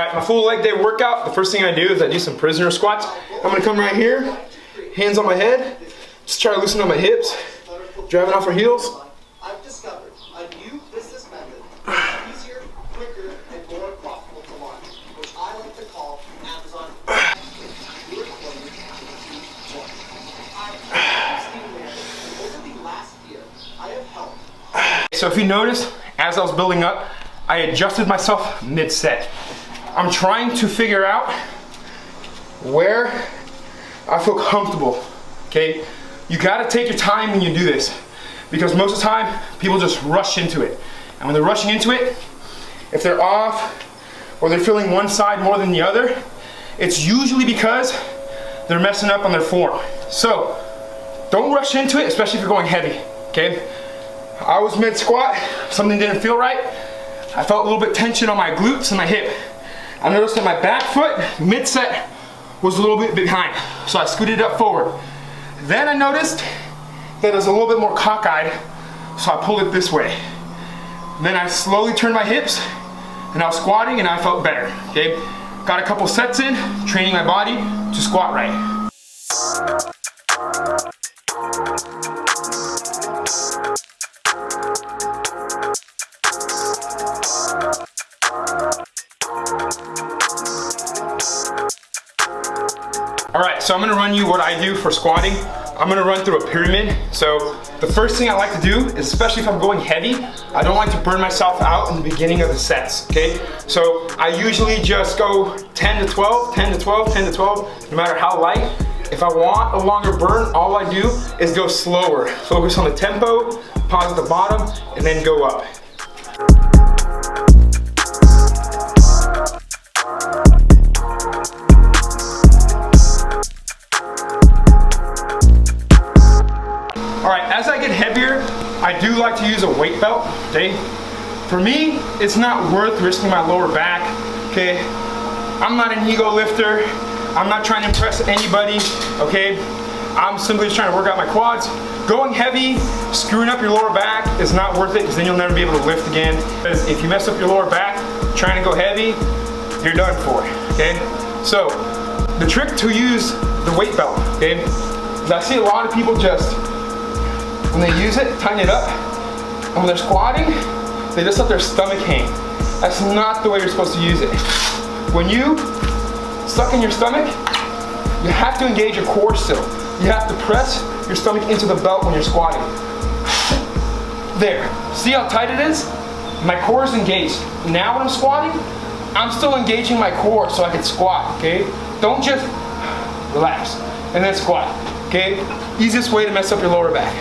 Alright, my full leg day workout, the first thing I do is I do some prisoner squats. I'm going to come right here, hands on my head, just try to loosen up my hips, driving off our heels. I've discovered a new business method that's easier, quicker, and more profitable to launch, which I like to call Amazon. Over the last year, I have helped. So if you notice, as I was building up, I adjusted myself mid-set. I'm trying to figure out where I feel comfortable, okay? You gotta take your time when you do this, because most of the time, people just rush into it. And when they're rushing into it, if they're off, or they're feeling one side more than the other, it's usually because they're messing up on their form. So, don't rush into it, especially if you're going heavy, okay? I was mid-squat, something didn't feel right. I felt a little bit tension on my glutes and my hip. I noticed that my back foot, mid-set, was a little bit behind. So I scooted up forward. Then I noticed that it was a little bit more cockeyed, so I pulled it this way. Then I slowly turned my hips, and I was squatting, and I felt better, okay? Got a couple sets in, training my body to squat right. Alright, so I'm going to run you what I do for squatting. I'm going to run through a pyramid. So the first thing I like to do, is, especially if I'm going heavy, I don't like to burn myself out in the beginning of the sets, okay? So I usually just go 10 to 12, 10 to 12, 10 to 12, no matter how light. If I want a longer burn, all I do is go slower. Focus on the tempo, pause at the bottom, and then go up. Alright, as I get heavier, I do like to use a weight belt, okay? For me, it's not worth risking my lower back, okay? I'm not an ego lifter. I'm not trying to impress anybody, okay? I'm simply just trying to work out my quads. Going heavy, screwing up your lower back is not worth it, because then you'll never be able to lift again. Because if you mess up your lower back, trying to go heavy, you're done for, okay? So, the trick to use the weight belt, okay? Is I see a lot of people just, when they use it, tighten it up, and when they're squatting, they just let their stomach hang. That's not the way you're supposed to use it. When you suck in your stomach, you have to engage your core still. You have to press your stomach into the belt when you're squatting. There, see how tight it is? My core is engaged. Now when I'm squatting, I'm still engaging my core so I can squat, okay? Don't just relax and then squat, okay? Easiest way to mess up your lower back.